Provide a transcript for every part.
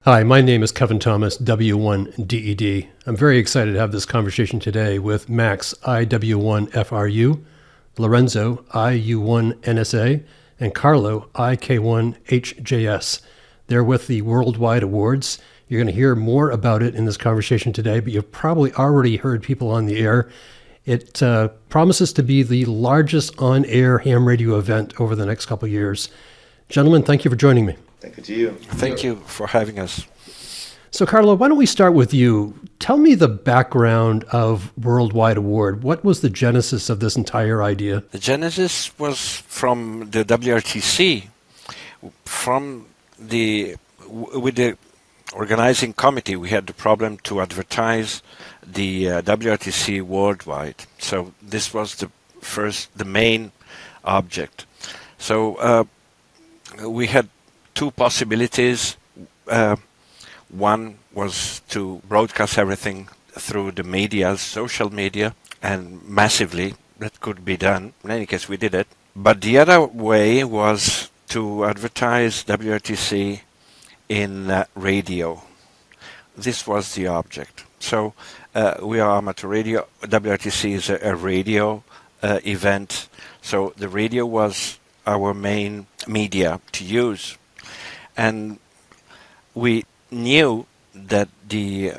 Hi, my name is Kevin Thomas, W1DED. I'm very excited to have this conversation today with Max IW1FRU, Lorenzo IU1NSA, and Carlo IK1HJS. They're with the Worldwide Awards. You're going to hear more about it in this conversation today, but you've probably already heard people on the air. It promises to be the largest on-air ham radio event over the next couple of years. Gentlemen, thank you for joining me. Thank you to you. Thank you for having us. So, Carlo, why don't we start with you? Tell me the background of Worldwide Award. What was the genesis of this entire idea? The genesis was from the WRTC, with the organizing committee. We had the problem to advertise the WRTC worldwide. So this was the main object. So we had two possibilities. One was to broadcast everything through the media, social media, and massively. That could be done. In any case, we did it. But the other way was to advertise WRTC in radio. This was the object. So we are amateur radio. WRTC is a radio event. So the radio was our main media to use. And we knew that the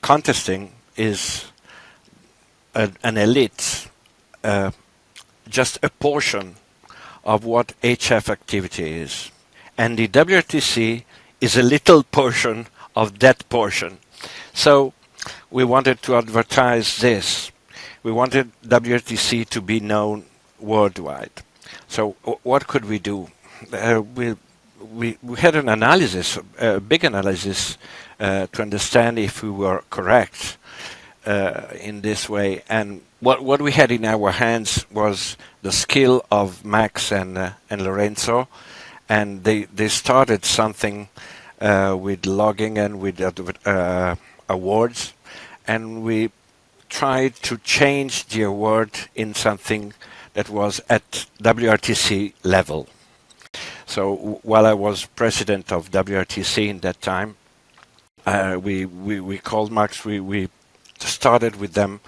contesting is an elite, just a portion of what HF activity is. And the WRTC is a little portion of that portion. So we wanted to advertise this. We wanted WRTC to be known worldwide. So what could we do? We had an analysis, a big analysis, to understand if we were correct in this way. And what we had in our hands was the skill of Max and Lorenzo, and they started something with logging and with awards, and we tried to change the award in something that was at WRTC level. So while I was president of WRTC in that time, we called Max. We started with them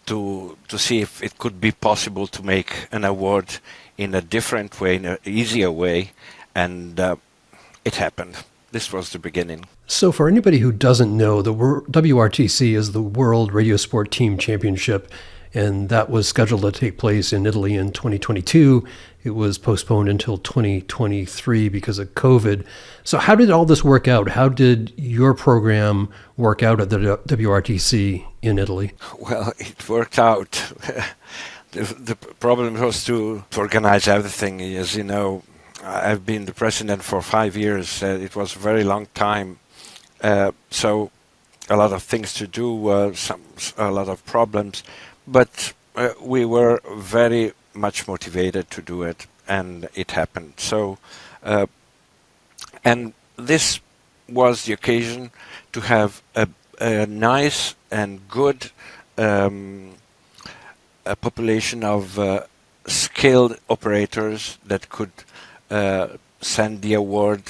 to see if it could be possible to make an award in a different way, in an easier way, and it happened. This was the beginning. So for anybody who doesn't know, the WRTC is the World Radio Sport Team Championship, and that was scheduled to take place in Italy in 2022. It was postponed until 2023 because of COVID. So how did all this work out? How did your program work out at the WRTC in Italy? Well, it worked out. The problem was to organize everything. As you know, I've been the president for 5 years. It was a very long time. So a lot of things to do, a lot of problems. But we were very much motivated to do it, and it happened. So, and this was the occasion to have a nice and good a population of skilled operators that could send the award,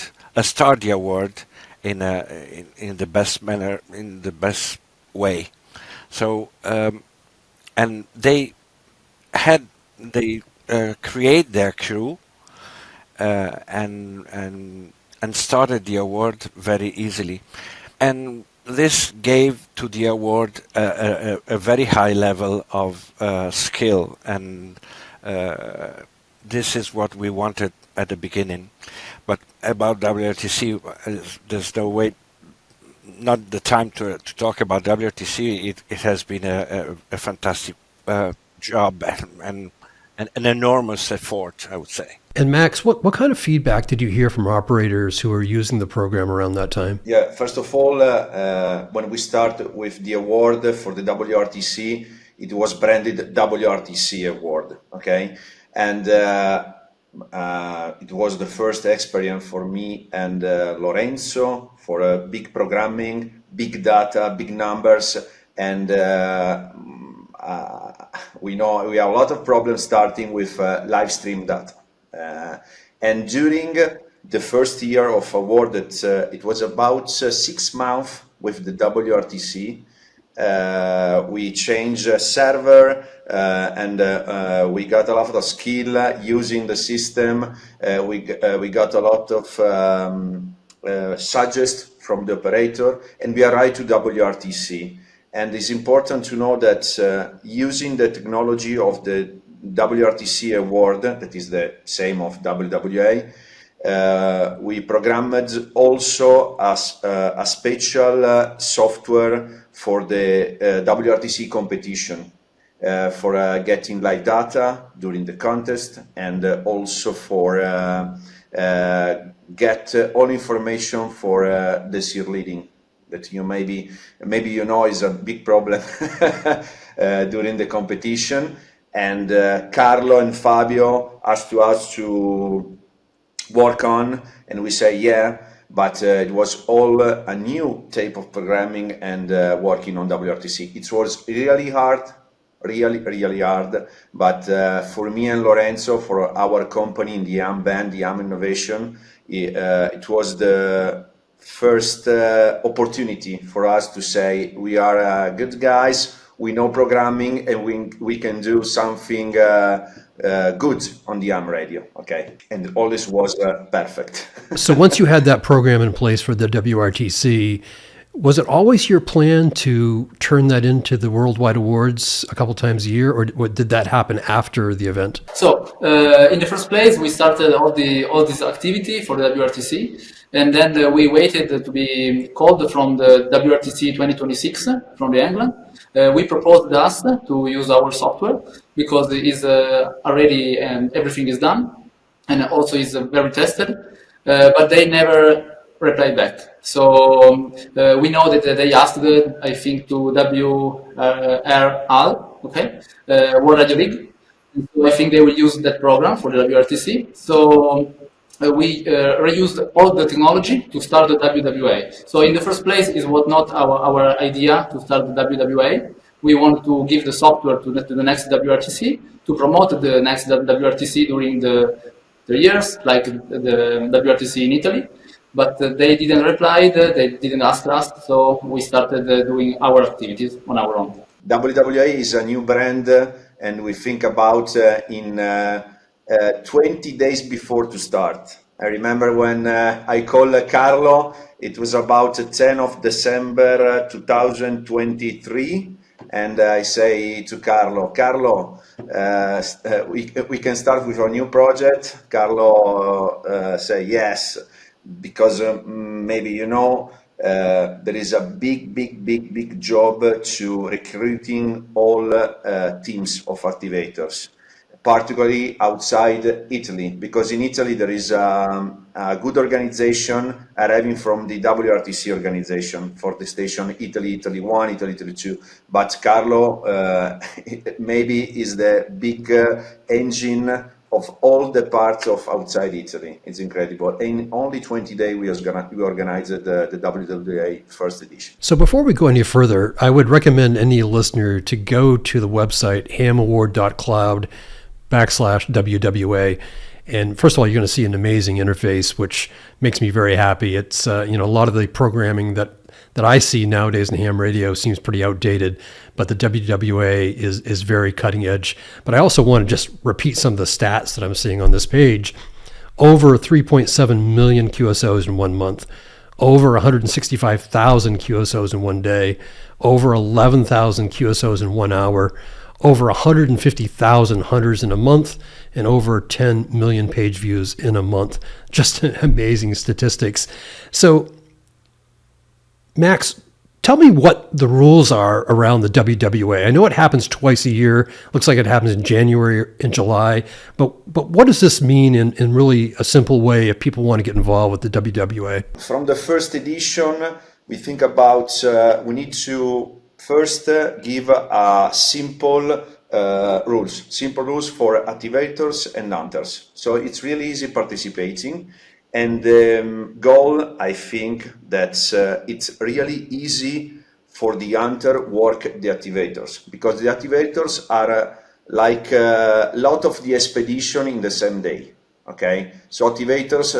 start the award in the best manner, in the best way. So. And they create their crew and started the award very easily, and this gave to the award a very high level of skill, and this is what we wanted at the beginning. But about WRTC, there's no way. Not the time to talk about WRTC. It has been a fantastic job and an enormous effort, I would say. And Max, what kind of feedback did you hear from operators who were using the program around that time? Yeah, first of all, when we started with the award for the WRTC, it was branded WRTC Award, okay? And it was the first experience for me and Lorenzo for big programming, big data, big numbers, and we know we have a lot of problems starting with live stream data. And during the first year of award that it was about 6 months with the WRTC. We changed server and we got a lot of skill using the system. We got a lot of suggestions from the operator, and we arrived to WRTC. And it's important to know that using the technology of the WRTC Award, that is the same of WWA, we programmed also a special software for the WRTC competition for getting live data during the contest, and also for get all information for the cheerleading, that you maybe you know is a big problem during the competition. And Carlo and Fabio asked us to work on, and we say yeah, but it was all a new type of programming and working on WRTC. It was really hard, really hard, but for me and Lorenzo, for our company in the AM band, the AM Innovation, it was the first opportunity for us to say we are good guys, we know programming, and we can do something good on the hamradio, okay? And all this was perfect. So once you had that program in place for the WRTC, was it always your plan to turn that into the worldwide awards a couple times a year, or did that happen after the event? So in the first place, we started all this activity for the WRTC, and then we waited to be called from the WRTC 2026 from the England. We proposed us to use our software because it is already and everything is done, and also is very tested, but they never replied back. So we know that they asked, I think, to WRL, okay, World Radio League. So I think they will use that program for the WRTC. So we reused all the technology to start the WWA. So in the first place, it was not our idea to start the WWA. We wanted to give the software to the next WRTC, to promote the next WRTC during the years, like the WRTC in Italy. But they didn't reply, they didn't ask us, so we started doing our activities on our own. WWA is a new brand, and we think about in 20 days before to start. I remember when I called Carlo, it was about 10 of December 2023, and I say to Carlo, we can start with a new project. Carlo say yes, because maybe you know there is a big job to recruiting all teams of activators, particularly outside Italy, because in Italy there is a good organization arriving from the WRTC organization for the station Italy, Italy 1, Italy 2. But Carlo maybe is the big engine of all the parts of outside Italy. It's incredible. In only 20 days, we organized the WWA first edition. So before we go any further, I would recommend any listener to go to the website hamaward.cloud/WWA. And first of all, you're going to see an amazing interface, which makes me very happy. It's a lot of the programming that I see nowadays in ham radio seems pretty outdated, but the WWA is very cutting edge. But I also want to just repeat some of the stats that I'm seeing on this page. Over 3.7 million QSOs in 1 month, over 165,000 QSOs in 1 day, over 11,000 QSOs in 1 hour, over 150,000 hunters in a month, and over 10 million page views in a month. Just amazing statistics. So, Max, tell me what the rules are around the WWA. I know it happens twice a year. Looks like it happens in January and July. But what does this mean in really a simple way if people want to get involved with the WWA? From the first edition, we think about we need to first give simple rules for activators and hunters. So it's really easy participating. And the goal, I think, that it's really easy for the hunter work the activators, because the activators are like a lot of the expedition in the same day. Okay, so activators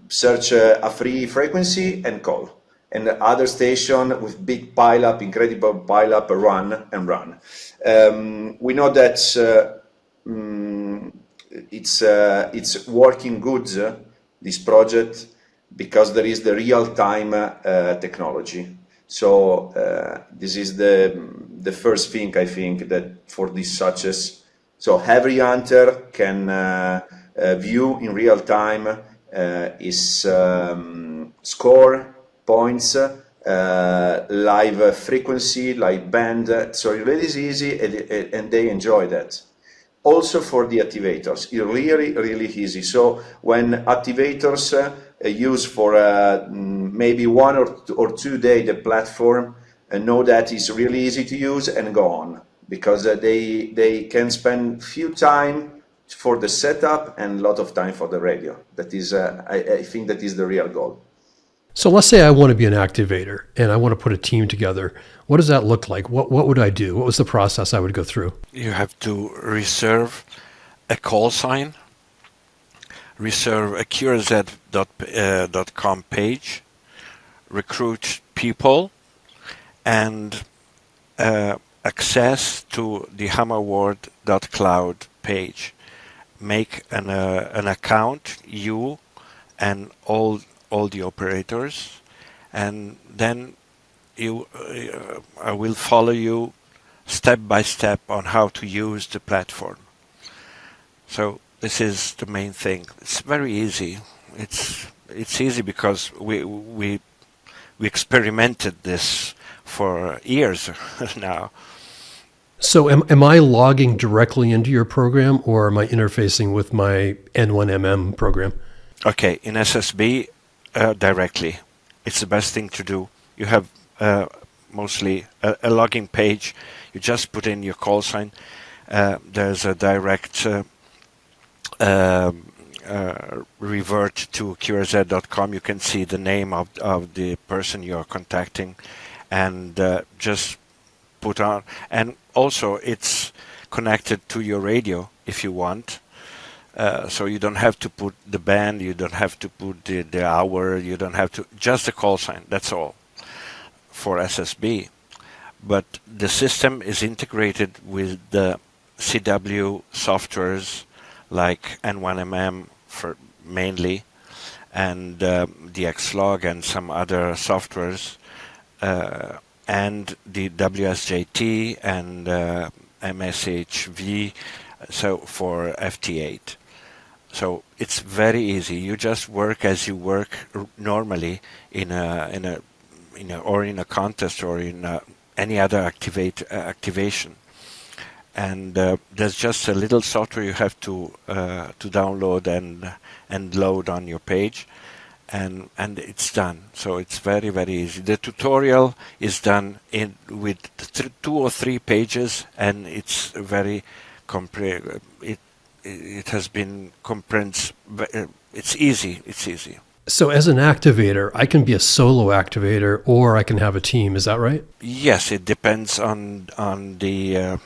search a free frequency and call, and the other station with big pileup, incredible pileup, run and run. We know that it's working good, this project, because there is the real-time technology. So this is the first thing, I think, that for these success. So every hunter can view in real time his score, points, live frequency, live band. So it really is easy, and they enjoy that. Also for the activators, it's really, really easy. So when activators use for maybe 1 or 2 days the platform, know that it's really easy to use and go on, because they can spend few time for the setup and a lot of time for the radio. That is, I think that is the real goal. So let's say I want to be an activator and I want to put a team together. What does that look like? What would I do? What was the process I would go through? You have to reserve a call sign, reserve a QSOs.com page, recruit people, and access to the hamaward.cloud page. Make an account, you and all the operators, and then I will follow you step by step on how to use the platform. So this is the main thing. It's very easy. It's easy because we experimented this for years now. So am I logging directly into your program, or am I interfacing with my N1MM program? Okay, in SSB, directly. It's the best thing to do. You have mostly a logging page. You just put in your call sign. There's a direct revert to QSOs.com. You can see the name of the person you're contacting, and just put on. And also, it's connected to your radio if you want. So you don't have to put the band, you don't have to put the hour, you don't have to, just the call sign, that's all for SSB. But the system is integrated with the CW softwares like N1MM for mainly, and the Xlog and some other softwares, and the WSJT and MSHV, so for FT8. So it's very easy. You just work as you work normally in a contest or in any other activation. And there's just a little software you have to download and load on your page, and it's done. So it's very, very easy. The tutorial is done with 2 or 3 pages, and it's very it has been compressed. It's easy. It's easy. So as an activator, I can be a solo activator, or I can have a team. Is that right? Yes, it depends on the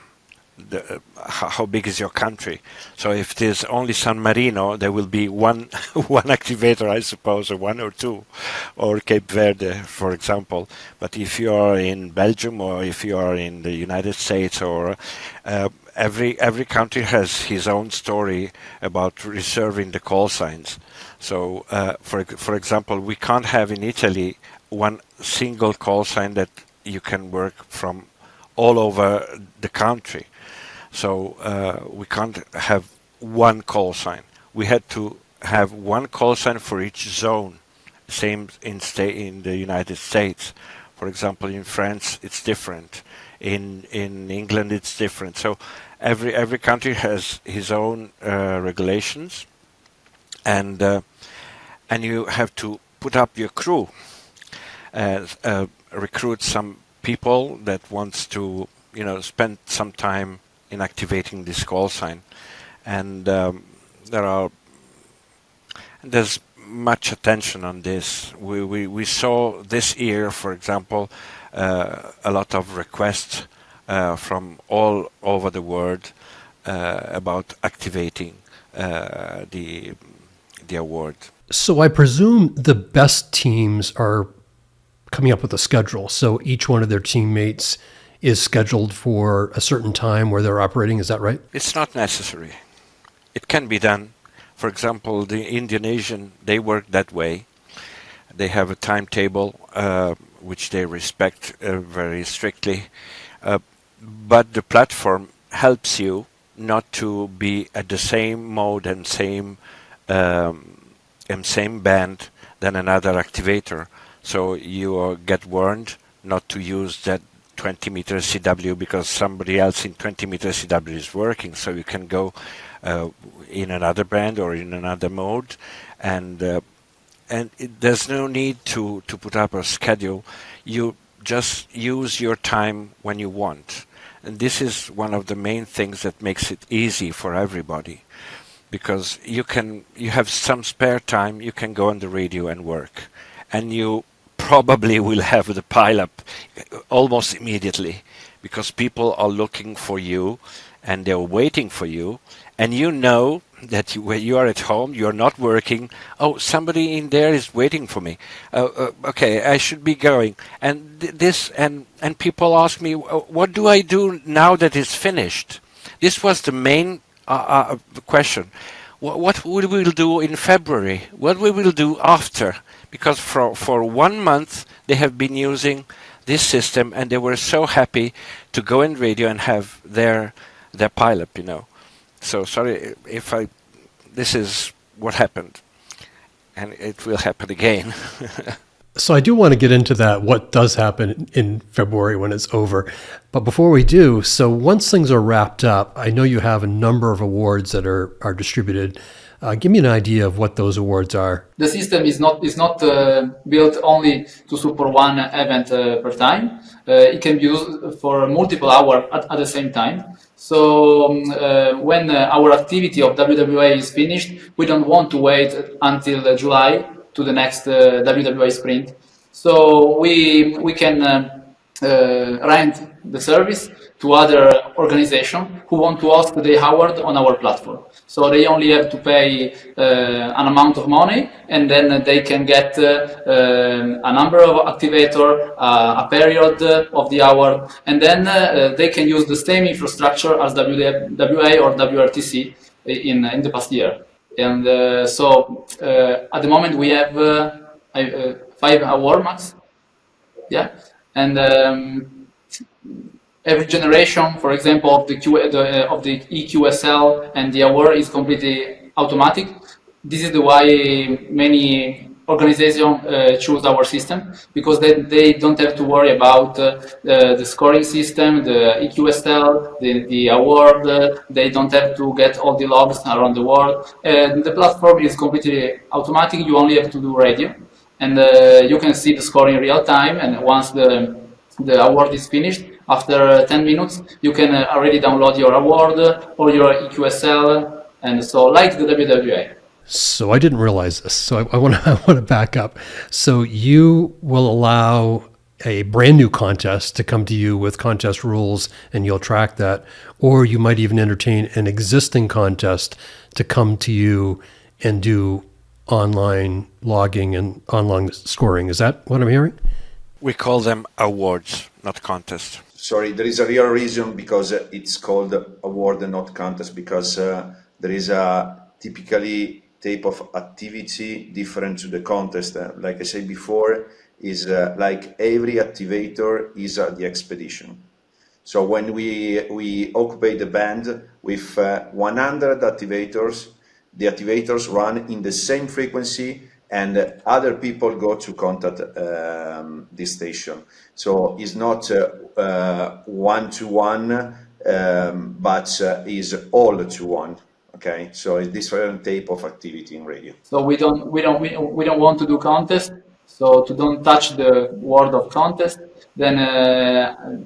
how big is your country. So if it is only San Marino, there will be one activator, I suppose, or 1 or 2, or Cape Verde, for example. But if you are in Belgium, or if you are in the United States, or every country has his own story about reserving the call signs. So, for example, we can't have in Italy one single call sign that you can work from all over the country. So we can't have one call sign. We had to have one call sign for each zone. Same in the United States. For example, in France it's different. In England it's different. So every country has his own regulations, and you have to put up your crew, recruit some people that wants to spend some time in activating this call sign, and there's much attention on this. We saw this year, for example, a lot of requests from all over the world about activating the award. So I presume the best teams are coming up with a schedule. So each one of their teammates is scheduled for a certain time where they're operating. Is that right? It's not necessary. It can be done. For example, the Indonesian, they work that way. They have a timetable which they respect very strictly. But the platform helps you not to be at the same mode and same band than another activator. So you get warned not to use that 20 meter CW because somebody else in 20 meter CW is working. So you can go in another band or in another mode, and there's no need to put up a schedule. You just use your time when you want. And this is one of the main things that makes it easy for everybody, because you have some spare time, you can go on the radio and work, and you probably will have the pile-up almost immediately, because people are looking for you and they're waiting for you, and you know that when you are at home, you're not working. Oh, somebody in there is waiting for me. Okay, I should be going. And and people ask me, what do I do now that it's finished? This was the main question. What we will do in February? What we will do after? Because for 1 month they have been using this system, and they were so happy to go in radio and have their pilot, So sorry if this is what happened, and it will happen again. So I do want to get into that, what does happen in February when it's over. But before we do, so once things are wrapped up, I know you have a number of awards that are distributed. Give me an idea of what those awards are. The system is not built only to support one event per time. It can be used for multiple hours at the same time. So when our activity of WWA is finished, we don't want to wait until July to the next WWA sprint. So we can rent the service to other organizations who want to host the award on our platform. So they only have to pay an amount of money, and then they can get a number of activator, a period of the award, and then they can use the same infrastructure as WA or WRTC in the past year. And so at the moment we have 5 award max, yeah, and every generation, for example, of the EQSL and the award is completely automatic. This is the why many organizations choose our system, because they don't have to worry about the scoring system, the EQSL, the award. They don't have to get all the logs around the world. The platform is completely automatic. You only have to do radio, and you can see the score in real time. And once the award is finished, after 10 minutes, you can already download your award or your EQSL, and so like the WWA. So I didn't realize this. So I want to back up. So you will allow a brand new contest to come to you with contest rules, and you'll track that, or you might even entertain an existing contest to come to you and do online logging and online scoring. Is that what I'm hearing? We call them awards, not contests. Sorry, there is a real reason because it's called award and not contest, because there is a typically type of activity different to the contest. Like I said before, is like every activator is the expedition. So when we occupy the band with 100 activators, the activators run in the same frequency, and other people go to contact this station. So it's not one-to-one, but is all-to-one. Okay, so it's different type of activity in radio. So we don't want to do contest. So to don't touch the word of contest, then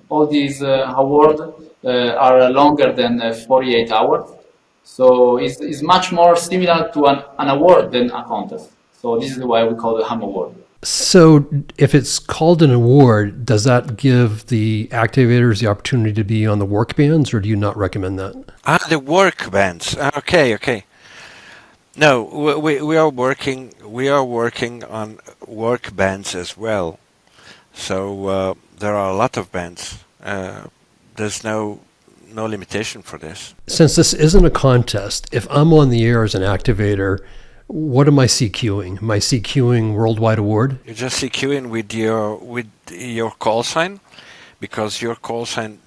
all these awards are longer than 48 hours. So it's much more similar to an award than a contest. So this is why we call it a ham award. So if it's called an award, does that give the activators the opportunity to be on the work bands, or do you not recommend that? The work bands. Okay. No, we are working on work bands as well. So there are a lot of bands. There's no limitation for this. Since this isn't a contest, if I'm on the air as an activator, what am I CQing? Am I CQing Worldwide Award? You just CQing with your call sign, because your call sign,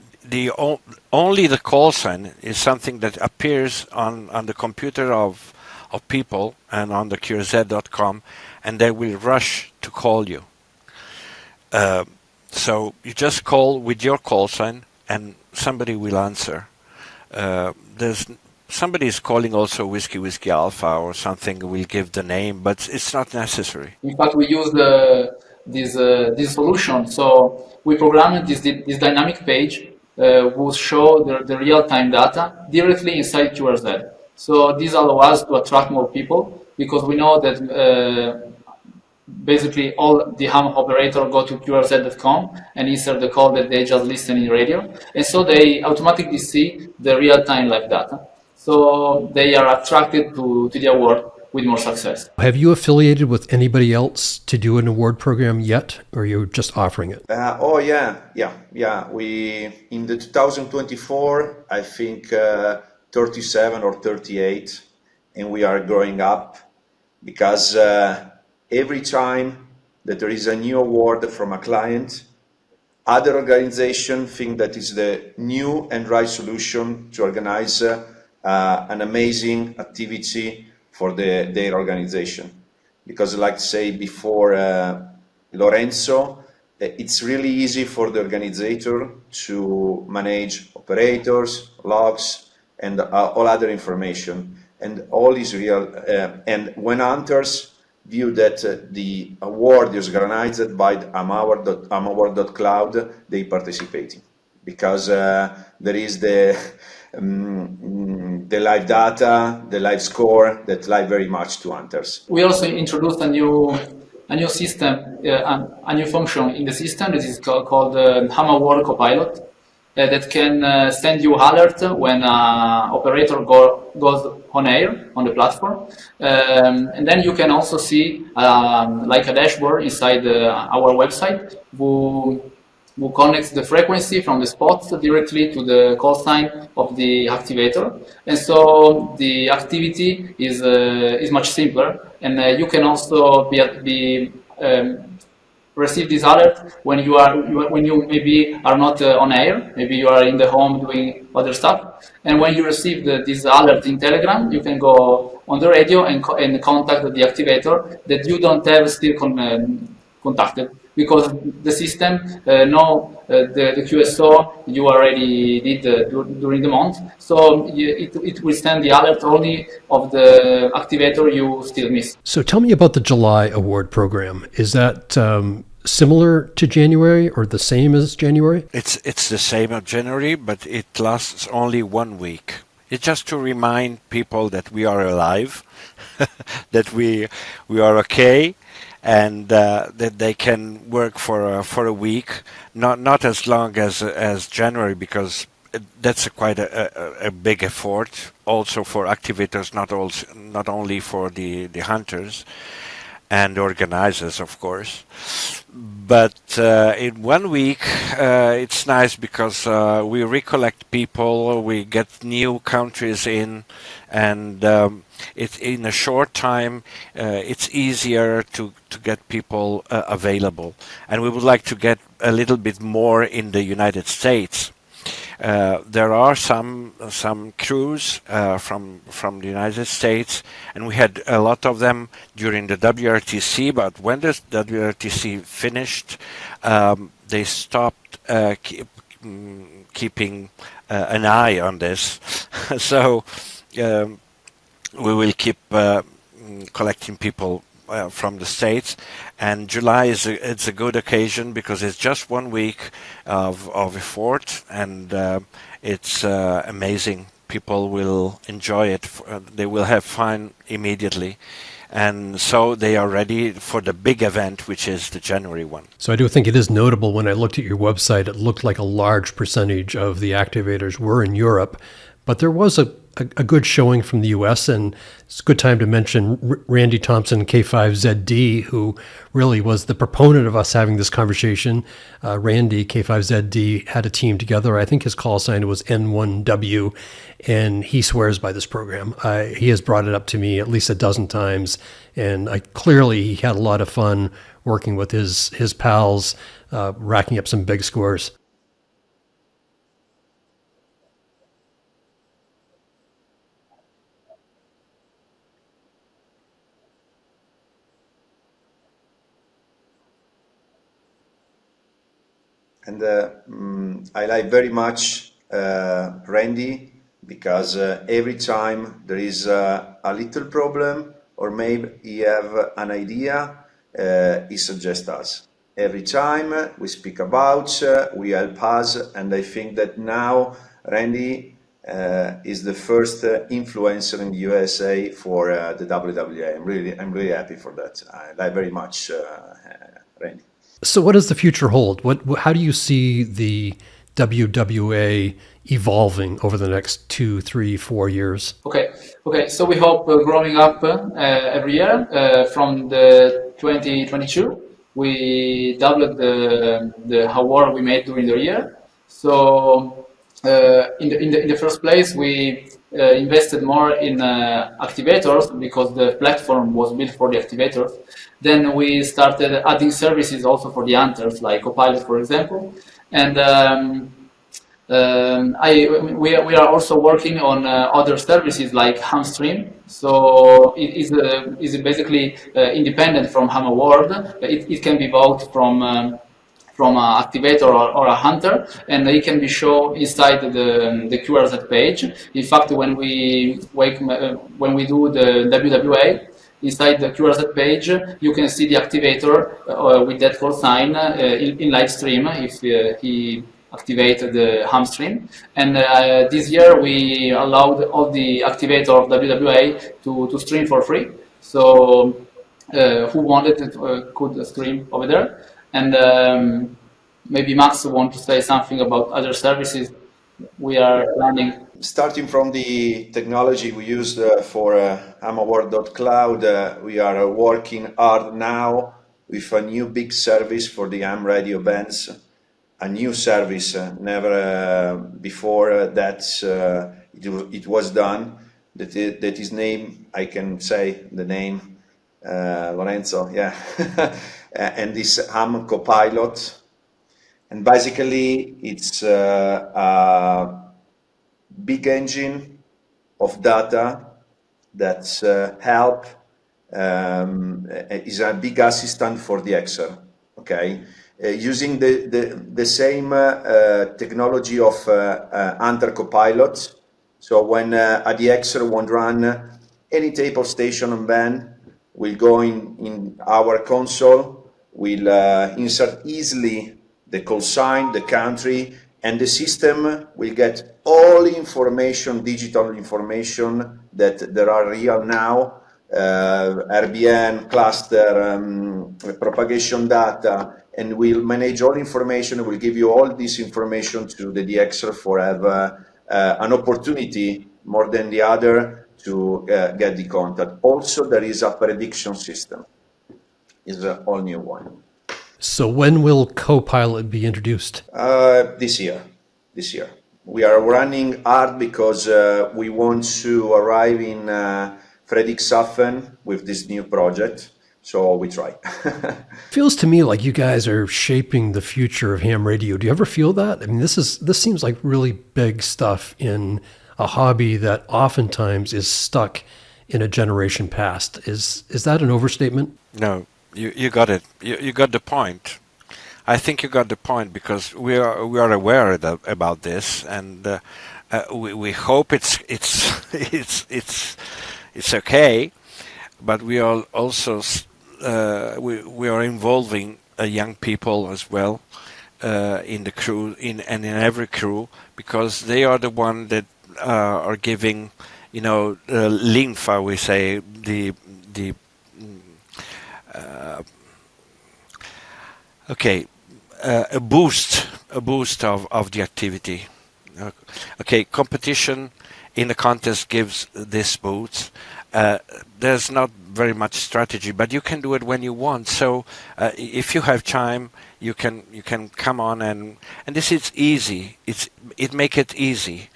only the call sign is something that appears on the computer of people and on the QSZ.com, and they will rush to call you. So you just call with your call sign, and somebody will answer. Somebody is calling also Whiskey Alpha or something. Will give the name, but it's not necessary. In fact, we use this solution. So we programmed this dynamic page will show the real-time data directly inside QRZ. So this allows us to attract more people, because we know that basically all the ham operator go to QRZ.com and insert the call that they just listen in radio, and so they automatically see the real-time live data. So they are attracted to the award with more success. Have you affiliated with anybody else to do an award program yet, or are you just offering it? Yeah. We in the 2024, I think 37 or 38, and we are growing up, because every time that there is a new award from a client, other organizations think that is the new and right solution to organize an amazing activity for their organization. Because like I said before, Lorenzo, it's really easy for the organizer to manage operators, logs, and all other information. And all is real. And when hunters view that the award is organized by amaward.cloud, they participating, because there is the live data, the live score that lie very much to hunters. We also introduced a new system, a new function in the system that is called Ham Award Copilot, that can send you alert when an operator goes on air on the platform, and then you can also see like a dashboard inside our website who connects the frequency from the spots directly to the call sign of the activator, and so the activity is much simpler, and you can also receive this alert when you maybe are not on air, maybe you are in the home doing other stuff, and when you receive this alert in Telegram, you can go on the radio and contact the activator that you don't have still contacted, because the system know the QSO you already did during the month, so it will send the alert only of the activator you still miss. So tell me about the July award program. Is that similar to January or the same as January? It's the same as January, but it lasts only 1 week. It's just to remind people that we are alive, that we are okay, and that they can work for a week, not as long as January, because that's quite a big effort, also for activators, not only for the hunters and organizers, of course. But in 1 week, it's nice because we recollect people, we get new countries in, and it's in a short time. It's easier to get people available, and we would like to get a little bit more in the United States. There are some crews from the United States, and we had a lot of them during the WRTC. But when the WRTC finished, they stopped keeping an eye on this. So we will keep collecting people from the States, and July it's a good occasion because it's just 1 week of effort, and it's amazing. People will enjoy it. They will have fun immediately, and so they are ready for the big event, which is the January one. So I do think it is notable. When I looked at your website, it looked like a large percentage of the activators were in Europe, but there was a good showing from the US, and it's a good time to mention Randy Thompson, K5ZD, who really was the proponent of us having this conversation. Randy, K5ZD, had a team together. I think his call sign was N1W, and he swears by this program. He has brought it up to me at least a dozen times, and clearly he had a lot of fun working with his pals, racking up some big scores. And I like very much Randy, because every time there is a little problem, or maybe he have an idea, he suggests us. Every time we speak about, we help us, and I think that now Randy is the first influencer in the USA for the WWA. I'm really happy for that. I like very much Randy. So what does the future hold? How do you see the WWA evolving over the next 2, 3, 4 years? Okay. So we hope growing up every year. From the 2022, we doubled the award we made during the year. So in the first place, we invested more in activators, because the platform was built for the activators. Then we started adding services also for the hunters, like Copilot, for example. And we are also working on other services like Hamstream. So it is basically independent from Ham Award. It can be bought from an activator or a hunter, and it can be shown inside the QRZ page. In fact, when we do the WWA, inside the QRZ page, you can see the activator with that call sign in live stream if he activated the Hamstream. And this year we allowed all the activator of WWA to stream for free. So who wanted it could stream over there. And maybe Max want to say something about other services we are planning. Starting from the technology we used for hamaward.cloud, we are working hard now with a new big service for the hamradio bands, a new service, never before that it was done, that is name, I can say the name, Lorenzo, yeah, and this Ham Copilot. And basically it's a big engine of data that help, is a big assistant for the XR, okay? Using the same technology of Hunter Copilot. So when a DXer won't run any type of station and band, we'll go in our console, we'll insert easily the call sign, the country, and the system will get all information, digital information that there are real now, RBN, cluster, propagation data, and we'll manage all information. We'll give you all this information to the DXer for have an opportunity more than the other to get the contact. Also, there is a prediction system. It's an all new one. So when will Copilot be introduced? This year. We are running hard because we want to arrive in Frederikshavn with this new project. So we try. Feels to me like you guys are shaping the future of ham radio. Do you ever feel that? I mean, this seems like really big stuff in a hobby that oftentimes is stuck in a generation past. Is that an overstatement? No, you got it. You got the point. I think you got the point, because we are aware about this, and we hope it's okay. But we are also we are involving young people as well in the crew, in every crew, because they are the one that are giving, lymph, we say, the okay, a boost of the activity. Okay, competition in a contest gives this boost. There's not very much strategy, but you can do it when you want. So if you have time, you can come on, and this is easy. It make it easy.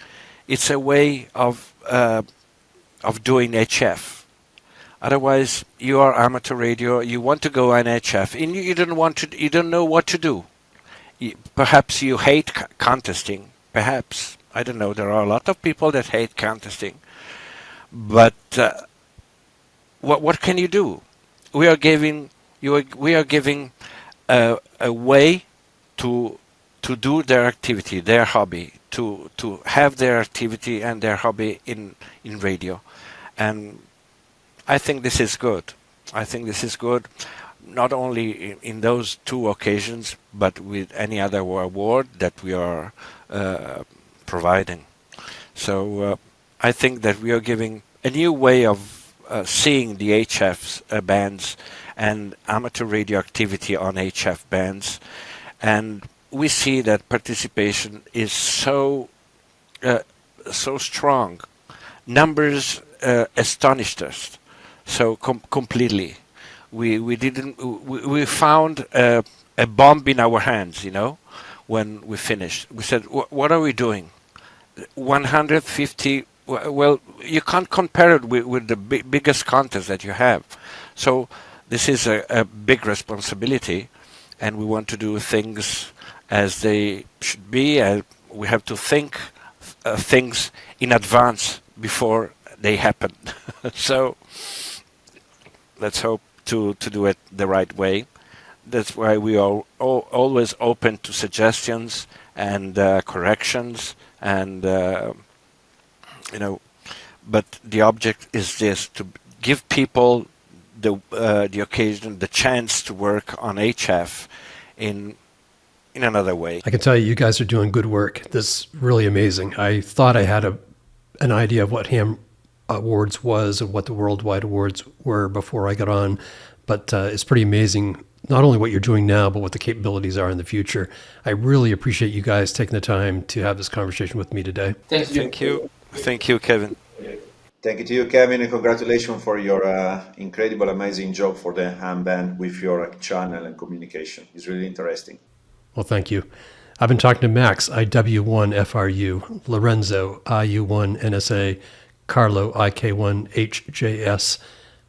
It's a way of doing HF. Otherwise, you are amateur radio. You want to go on HF, and you don't want to. You don't know what to do. Perhaps you hate contesting. Perhaps, I don't know. There are a lot of people that hate contesting, but what can you do? We are giving a way to do their activity, their hobby, to have their activity and their hobby in radio, and I think this is good. I think this is good, not only in those two occasions, but with any other award that we are providing. So I think that we are giving a new way of seeing the HF bands and amateur radio activity on HF bands, and we see that participation is so strong. Numbers astonished us so completely. We found a bomb in our hands, when we finished. We said, what are we doing? 150, well, you can't compare it with the biggest contest that you have. So this is a big responsibility, and we want to do things as they should be. We have to think things in advance before they happen. So let's hope to do it the right way. That's why we are always open to suggestions and corrections, and but the object is this: to give people the occasion, the chance to work on HF in another way. I can tell you guys are doing good work. This is really amazing. I thought I had an idea of what Ham Awards was and what the Worldwide Awards were before I got on, but it's pretty amazing, not only what you're doing now, but what the capabilities are in the future. I really appreciate you guys taking the time to have this conversation with me today. Thank you. Thank you, Kevin. Thank you to you, Kevin, and congratulations for your incredible, amazing job for the ham band with your channel and communication. It's really interesting. Well, thank you. I've been talking to Max IW1FRU, Lorenzo IU1NSA, Carlo IK1HJS.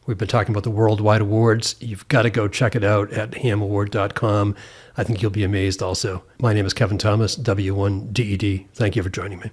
We've been talking about the Worldwide Awards. You've got to go check it out at hamaward.com. I think you'll be amazed also. My name is Kevin Thomas, W1DED. Thank you for joining me.